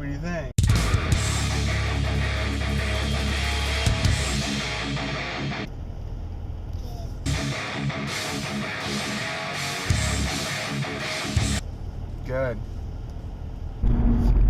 What do you think? Good.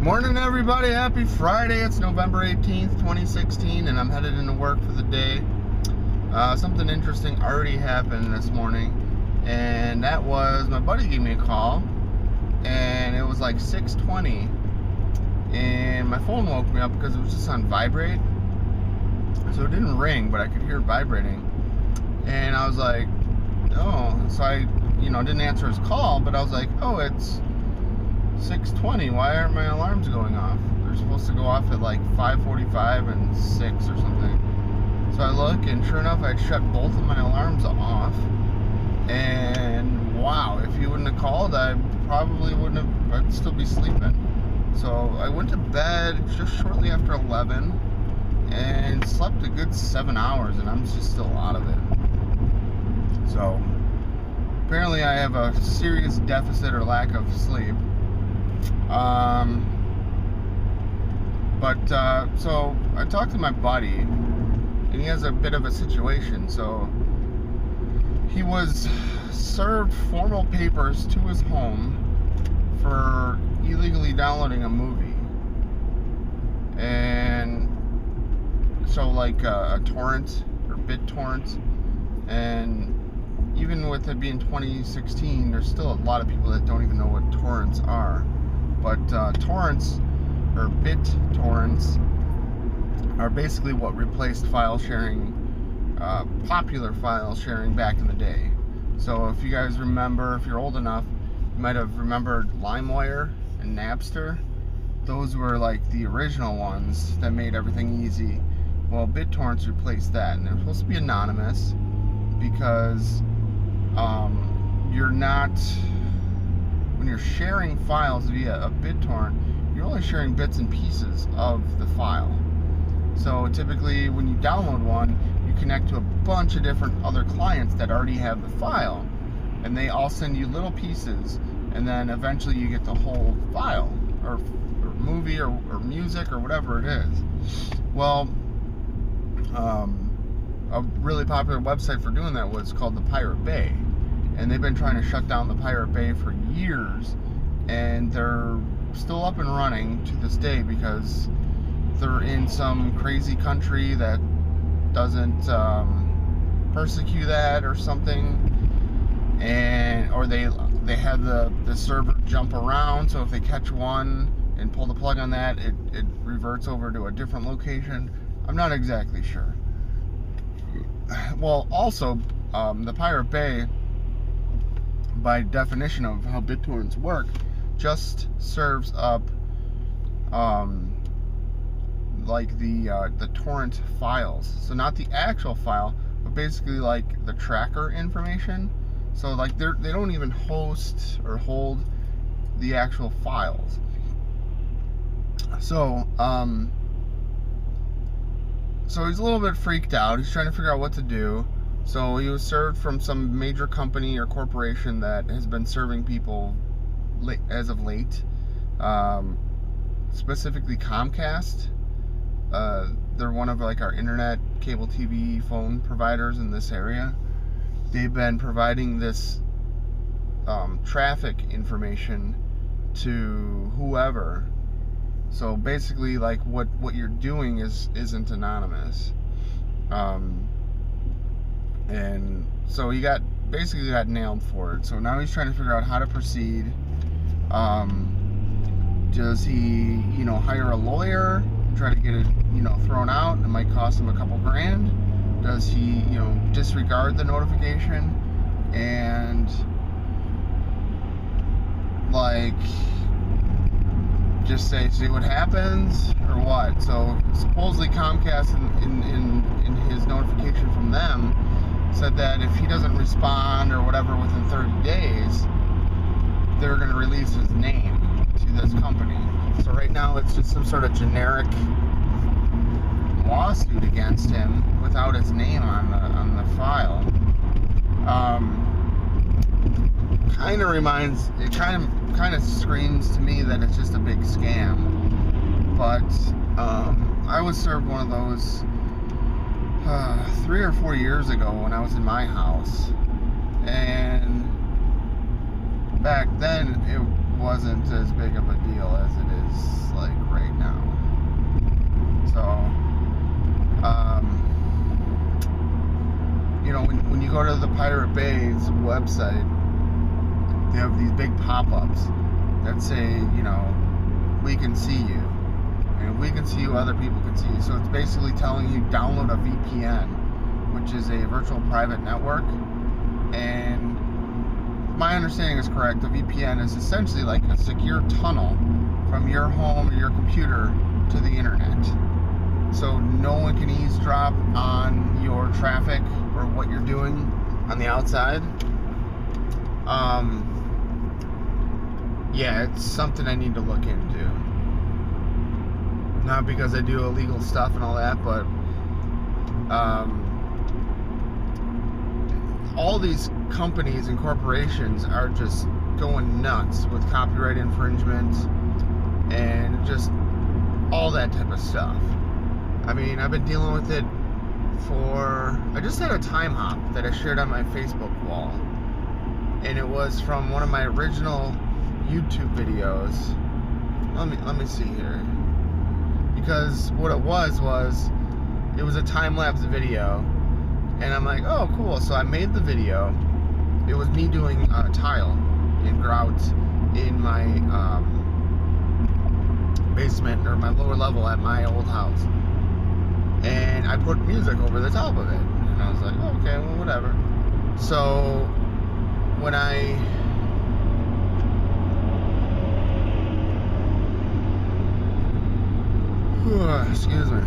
Morning, everybody. Happy Friday. It's November 18th, 2016, and I'm headed into work for the day. Something interesting already happened this morning, and that was my buddy gave me a call, and it was like 6:20, and my phone woke me up because it was just on vibrate, so it didn't ring, but I could hear it vibrating, and I was like, oh, so I, didn't answer his call, but I was like, oh, it's 6:20, why aren't my alarms going off? They're supposed to go off at like 5:45 and 6 or something. So I look, and sure enough, I'd shut both of my alarms off, and wow, if he wouldn't have called, I probably wouldn't have, I'd still be sleeping. So I went to bed just shortly after 11 and slept a good 7 hours, and I'm just still out of it. So apparently I have a serious deficit or lack of sleep. So I talked to my buddy, and he has a bit of a situation. So he was served formal papers to his home for illegally downloading a movie, and so like a torrent or BitTorrent, and even with it being 2016, there's still a lot of people that don't even know what torrents are. But torrents or BitTorrents are basically what replaced file sharing, popular file sharing back in the day. So if you guys remember, if you're old enough, you might have remembered LimeWire and Napster. Those were like the original ones that made everything easy. Well, BitTorrents replaced that, and they're supposed to be anonymous because you're not, when you're sharing files via a BitTorrent, you're only sharing bits and pieces of the file. So typically when you download one, you connect to a bunch of different other clients that already have the file, and they all send you little pieces, and then eventually you get the whole file, or movie, or music, or whatever it is. Well, a really popular website for doing that was called the Pirate Bay, and they've been trying to shut down the Pirate Bay for years, and they're still up and running to this day because they're in some crazy country that doesn't persecute that or something, and or they have the server jump around, so if they catch one and pull the plug on that, it reverts over to a different location. I'm not exactly sure. Well, also, the Pirate Bay, by definition of how BitTorrents work, just serves up like the torrent files. So not the actual file, but basically like the tracker information. So like they don't even host or hold the actual files. So so he's a little bit freaked out. He's trying to figure out what to do. So he was served from some major company or corporation that has been serving people as of late, specifically Comcast. They're one of like our internet, cable TV, phone providers in this area. They've been providing this traffic information to whoever. So basically, like what you're doing isn't anonymous, and so he basically got nailed for it. So now he's trying to figure out how to proceed. Does he, hire a lawyer, try to get it, thrown out? It might cost him a couple grand. Does he, disregard the notification and like just see what happens, or what? So supposedly Comcast in his notification from them said that if he doesn't respond or whatever within 30 days, they're going to release his name to this company. So right now it's just some sort of generic lawsuit against him without his name on the file. Kind of screams to me that it's just a big scam. but I was served one of those 3 or 4 years ago when I was in my house, and back then it wasn't as big of a deal as it is like right now. So you know, when you go to the Pirate Bay's website, they have these big pop-ups that say, you know, we can see you, and if we can see you, other people can see you. So it's basically telling you download a VPN, which is a virtual private network. And if my understanding is correct, the VPN is essentially like a secure tunnel from your home or your computer to the internet. So no one can eavesdrop on your traffic or what you're doing on the outside. Yeah, it's something I need to look into. Not because I do illegal stuff and all that, but all these companies and corporations are just going nuts with copyright infringement and just all that type of stuff. I mean, I've been dealing with it I just had a time hop that I shared on my Facebook wall, and it was from one of my original YouTube videos. Let me see here, because what it was it was a time-lapse video, and I'm like, oh cool, so I made the video. It was me doing tile and grout in my basement, or my lower level at my old house, and I put music over the top of it, and I was like, oh, okay, well, whatever. So when excuse me.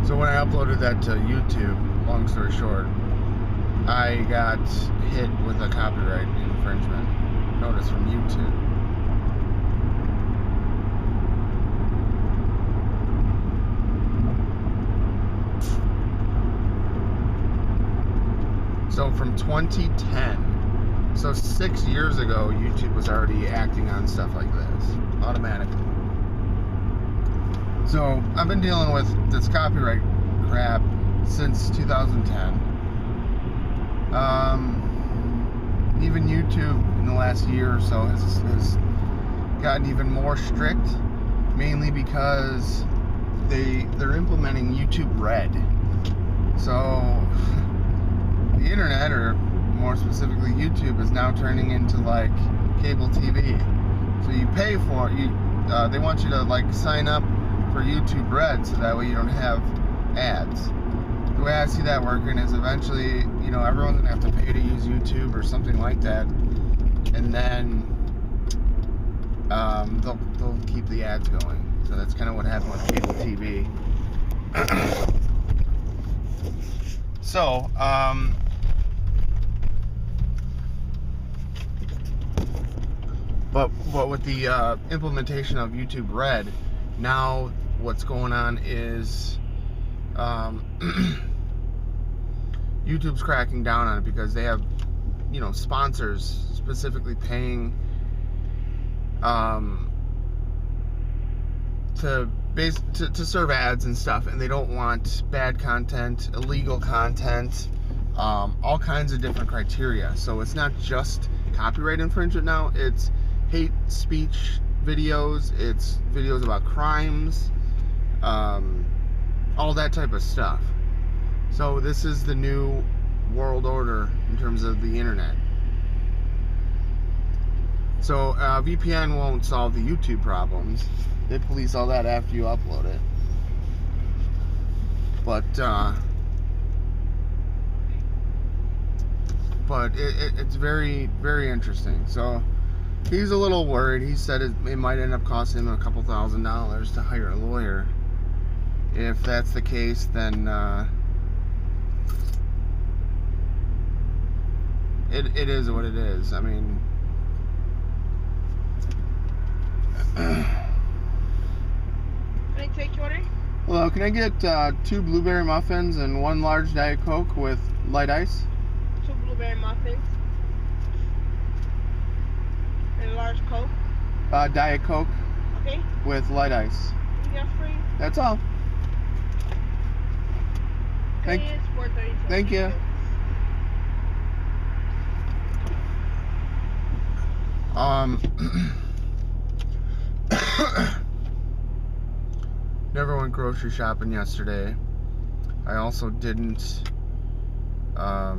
So when I uploaded that to YouTube, long story short, I got hit with a copyright infringement notice from YouTube. So from 2010, so 6 years ago, YouTube was already acting on stuff like this automatically. So I've been dealing with this copyright crap since 2010. Even YouTube in the last year or so has gotten even more strict, mainly because they're implementing YouTube Red. So the internet, or more specifically YouTube, is now turning into like cable TV. So you pay for it. They want you to like sign up for YouTube Red, so that way you don't have ads. The way I see that working is eventually, you know, everyone's gonna have to pay to use YouTube or something like that, and then they'll keep the ads going. So that's kind of what happened with cable TV. So but with the implementation of YouTube Red, now what's going on is YouTube's cracking down on it, because they have, you know, sponsors specifically paying to serve ads and stuff, and they don't want bad content, illegal content, all kinds of different criteria. So it's not just copyright infringement now, it's hate speech videos, it's videos about crimes, all that type of stuff. So this is the new world order in terms of the internet. So VPN won't solve the YouTube problems. They police all that after you upload it. But it's very, very interesting. So he's a little worried. He said it might end up costing him a couple $1,000s to hire a lawyer. If that's the case, then it is what it is. I mean, can I take your order? hello, can I get 2 blueberry muffins and 1 large Diet Coke with light ice? 2 blueberry muffins and a large Coke. Diet Coke. Okay. with light ice. Anything else for you? That's all. Thank It's 4:32. Thank you. Never went grocery shopping yesterday. I also didn't I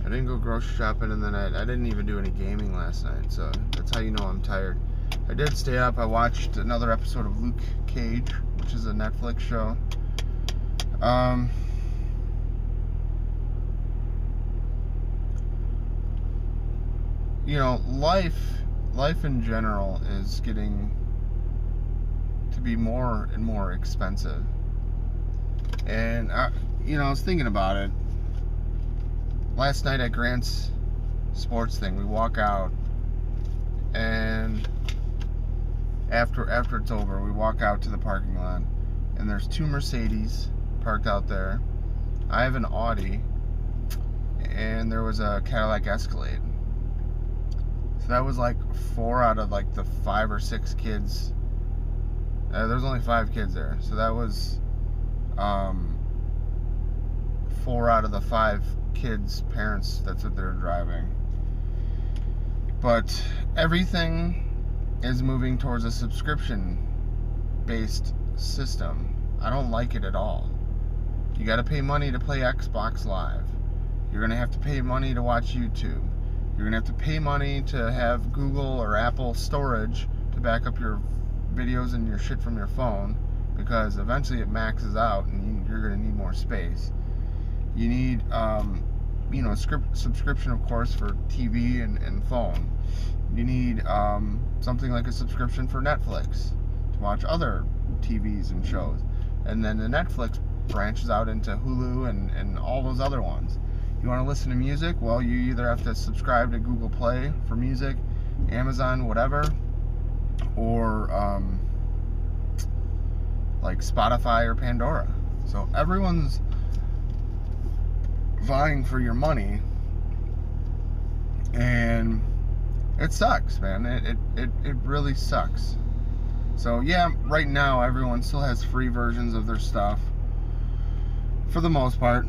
didn't go grocery shopping, and then I didn't even do any gaming last night, so that's how you know I'm tired. I did stay up. I watched another episode of Luke Cage, which is a Netflix show. You know, life in general is getting to be more and more expensive. And I was thinking about it. Last night at Grant's sports thing, we walk out, and after it's over, we walk out to the parking lot, and there's 2 Mercedes parked out there. I have an Audi, and there was a Cadillac Escalade. So that was like 4 out of like the 5 or 6 kids. There's only 5 kids there, so that was 4 out of the 5 kids' parents. That's what they're driving. But everything is moving towards a subscription-based system. I don't like it at all. You got to pay money to play Xbox Live. You're going to have to pay money to watch YouTube. You're going to have to pay money to have Google or Apple storage to back up your videos and your shit from your phone, because eventually it maxes out and you're going to need more space. You need subscription, of course, for TV and phone. You need something like a subscription for Netflix to watch other TVs and shows. And then the Netflix branches out into Hulu and all those other ones. You want to listen to music? Well, you either have to subscribe to Google Play for music, Amazon, whatever, or like Spotify or Pandora. So everyone's vying for your money, and it sucks, man. It really sucks. So yeah, right now everyone still has free versions of their stuff for the most part.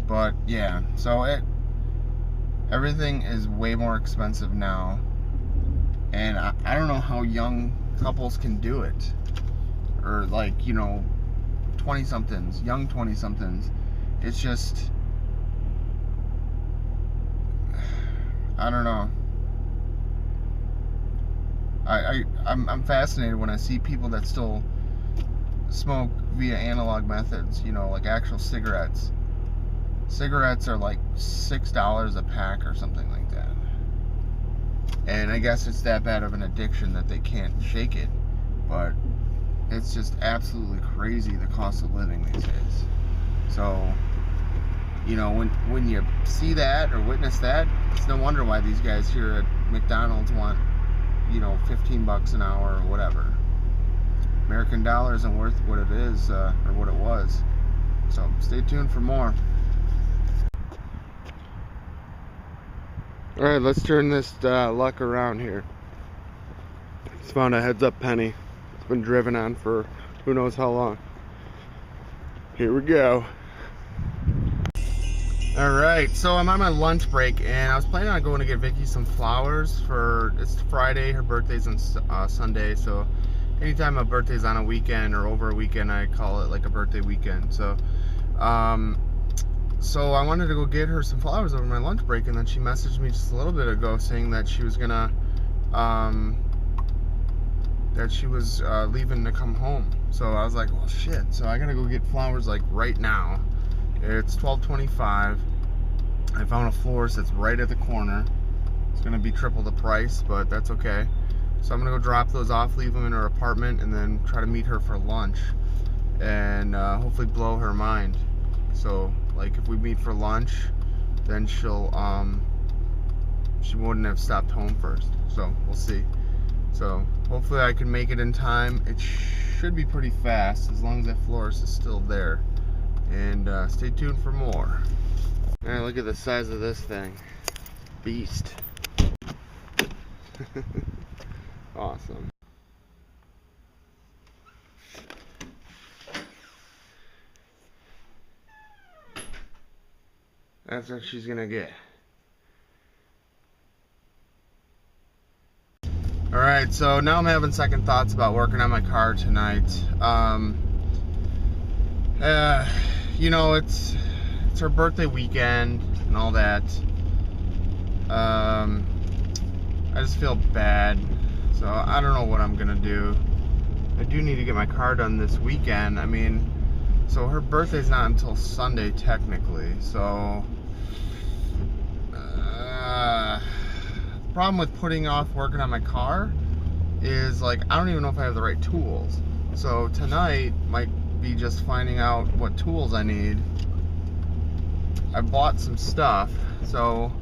But yeah, so everything is way more expensive now, and I don't know how young couples can do it, or like 20-somethings, young 20-somethings. It's just, I don't know. I'm fascinated when I see people that still smoke via analog methods, like actual cigarettes. Cigarettes are like $6 a pack or something like that. And I guess it's that bad of an addiction that they can't shake it. But it's just absolutely crazy, the cost of living these days. So, when you see that or witness that, it's no wonder why these guys here at McDonald's want, $15 an hour or whatever. American dollar isn't worth what it is, or what it was. So stay tuned for more. Alright, let's turn this luck around here. Just found a heads-up penny. It's been driven on for who knows how long. Here we go. Alright, so I'm on my lunch break, and I was planning on going to get Vicky some flowers for, it's Friday, her birthday's on Sunday, so anytime a birthday's on a weekend or over a weekend, I call it like a birthday weekend. So so I wanted to go get her some flowers over my lunch break, and then she messaged me just a little bit ago saying that she was gonna leaving to come home. So I was like, well shit, so I gotta go get flowers like right now. It's 12:25. I found a florist that's right at the corner. It's gonna be triple the price, but that's okay. So I'm gonna go drop those off, leave them in her apartment, and then try to meet her for lunch, and hopefully blow her mind. So like if we meet for lunch, then she wouldn't have stopped home first. So we'll see. So hopefully I can make it in time. It should be pretty fast as long as that florist is still there. And stay tuned for more. Alright, look at the size of this thing. Beast. Awesome. That's what she's gonna get. Alright, so now I'm having second thoughts about working on my car tonight. You know, it's her birthday weekend and all that. I just feel bad, so I don't know what I'm gonna do. I do need to get my car done this weekend. I mean, so her birthday's not until Sunday technically, so the problem with putting off working on my car is, like, I don't even know if I have the right tools. So tonight might be just finding out what tools I need. I bought some stuff, so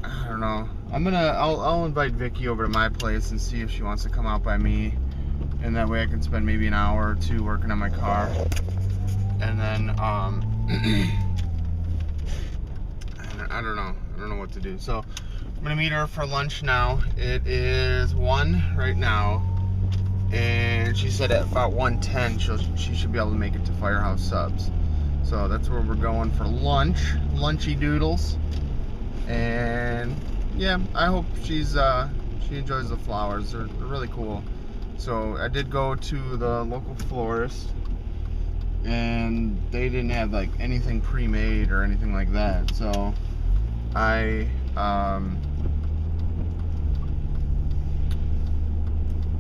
I don't know. I'll invite Vicky over to my place and see if she wants to come out by me, and that way I can spend maybe an hour or two working on my car. And then I don't know what to do. So I'm gonna meet her for lunch now. It is 1 right now, and she said at about 1:10 she should be able to make it to Firehouse Subs. So that's where we're going for lunch, lunchy doodles. And yeah, I hope she enjoys the flowers. They're really cool. So I did go to the local florist, and they didn't have like anything pre-made or anything like that. So I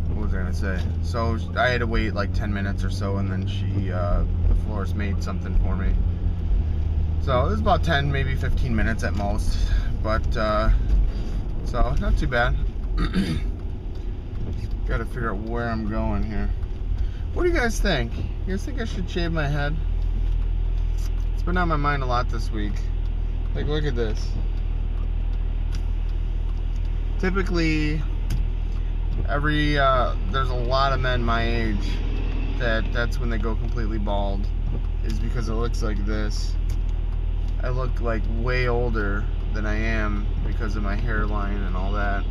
what was I gonna say? So I had to wait like 10 minutes or so, and then the florist made something for me. So it was about 10, maybe 15 minutes at most, but so not too bad. Got to figure out where I'm going here. What do you guys think? You guys think I should shave my head? It's been on my mind a lot this week. Like, look at this. Typically, there's a lot of men my age that's when they go completely bald, is because it looks like this. I look like way older than I am because of my hairline and all that.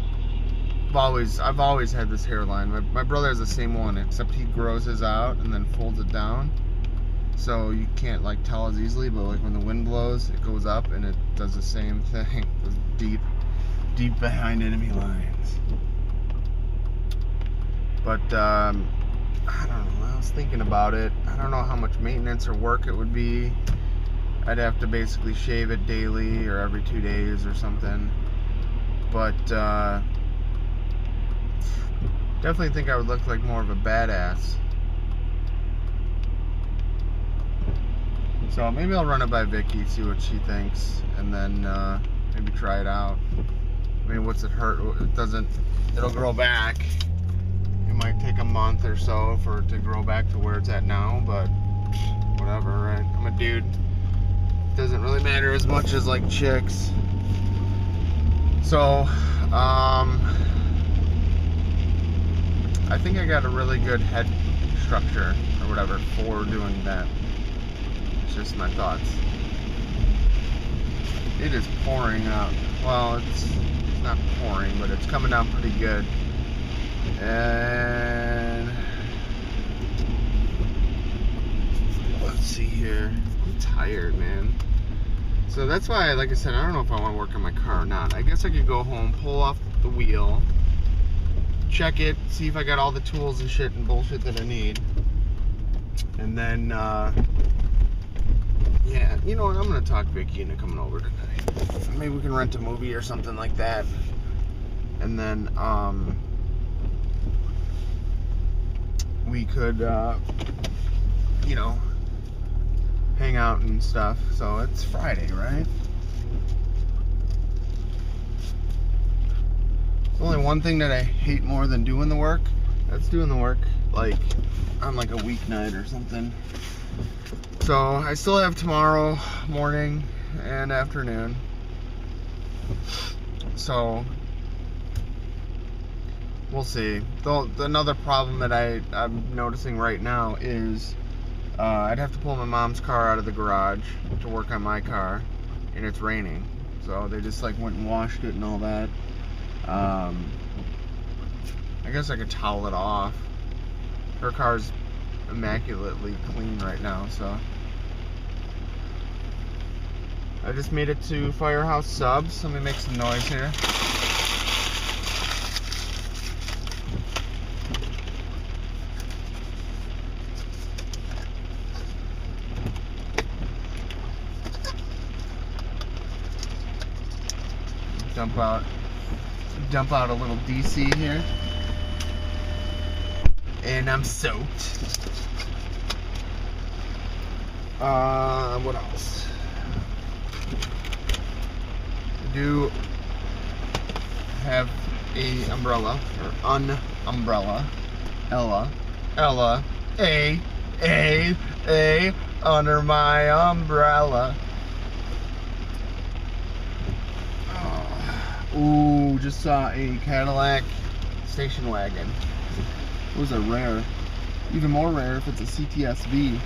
I've always had this hairline. My brother has the same one, except he grows his out and then folds it down, so you can't like tell as easily. But like when the wind blows, it goes up and it does the same thing. It goes deep behind enemy lines. But I don't know. I was thinking about it. I don't know how much maintenance or work it would be. I'd have to basically shave it daily or every 2 days or something. But definitely think I would look like more of a badass. So maybe I'll run it by Vicky, see what she thinks, and then maybe try it out. I mean, what's it hurt? It'll grow back. It might take a month or so for it to grow back to where it's at now, but whatever, right? I'm a dude. Doesn't really matter as much as like chicks. So I think I got a really good head structure or whatever for doing that. It's just my thoughts. It is pouring out. Well, it's not pouring, but it's coming down pretty good. And let's see here. I'm tired, man. So that's why, like I said, I don't know if I want to work on my car or not. I guess I could go home, pull off the wheel, check it, see if I got all the tools and shit and bullshit that I need. And then, yeah, you know what? I'm going to talk Vicky into coming over tonight. Maybe we can rent a movie or something like that. And then, we could, you know, hang out and stuff. So it's Friday, right? There's only one thing that I hate more than doing the work. That's doing the work like on like a weeknight or something. So I still have tomorrow morning and afternoon. So we'll see. Though another problem that I'm noticing right now is I'd have to pull my mom's car out of the garage to work on my car, and it's raining. So they just like went and washed it and all that. I guess I could towel it off. Her car's immaculately clean right now, so. I just made it to Firehouse Subs. Let me make some noise here. Dump out a little DC here. And I'm soaked. What else? I do have a umbrella, or umbrella. Ella, under my umbrella. Ooh, just saw a Cadillac station wagon. Those are rare. Even more rare if it's a CTSV.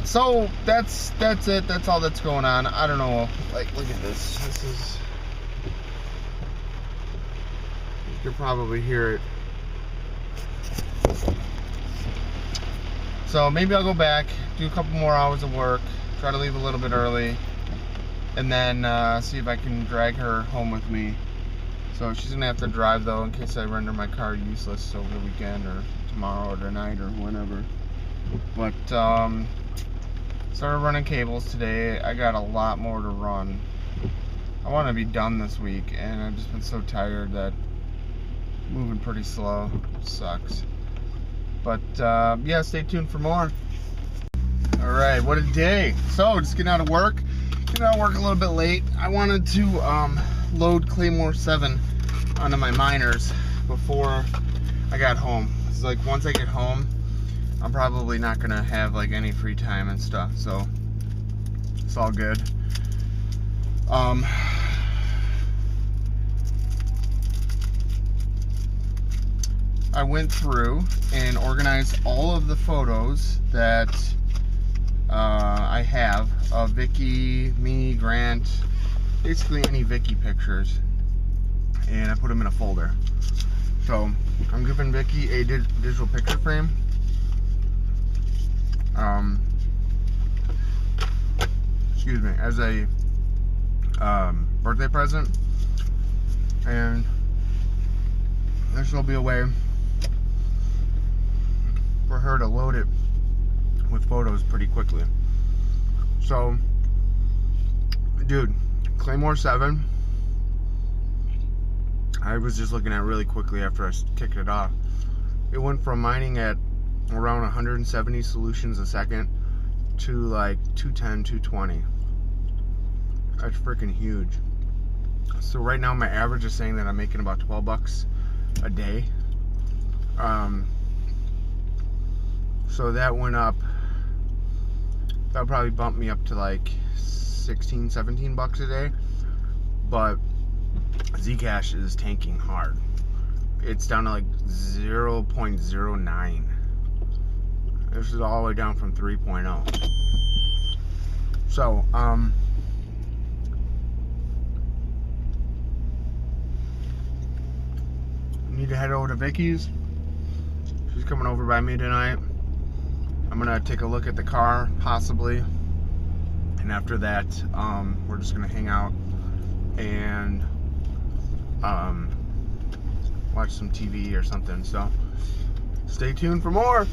So that's it. That's all that's going on. I don't know. Like, look at this. This is. You can probably hear it. So maybe I'll go back, do a couple more hours of work, try to leave a little bit early, and then see if I can drag her home with me. So she's gonna have to drive though, in case I render my car useless over the weekend or tomorrow or tonight or whenever. But started running cables today. I got a lot more to run. I want to be done this week, and I've just been so tired that moving pretty slow sucks. But yeah, stay tuned for more. All right, what a day. So just getting out of work. Getting out of work a little bit late. I wanted to load Claymore 7 onto my miners before I got home. It's like once I get home, I'm probably not gonna have like any free time and stuff, so it's all good. I went through and organized all of the photos that I have of Vicky, me, Grant, basically any Vicky pictures, and I put them in a folder. So I'm giving Vicky a digital picture frame. Excuse me, as a birthday present, and this will be a way for her to load it with photos pretty quickly. So, dude, Claymore 7, I was just looking at really quickly after I kicked it off. It went from mining at around 170 solutions a second to like 210, 220. That's freaking huge. So right now my average is saying that I'm making about 12 bucks a day. So that went up. That would probably bump me up to like 16, 17 bucks a day. But Zcash is tanking hard. It's down to like 0.09. This is all the way down from 3.0. So, need to head over to Vicky's. She's coming over by me tonight. I'm gonna take a look at the car, possibly, and after that, we're just gonna hang out and watch some TV or something. So, stay tuned for more.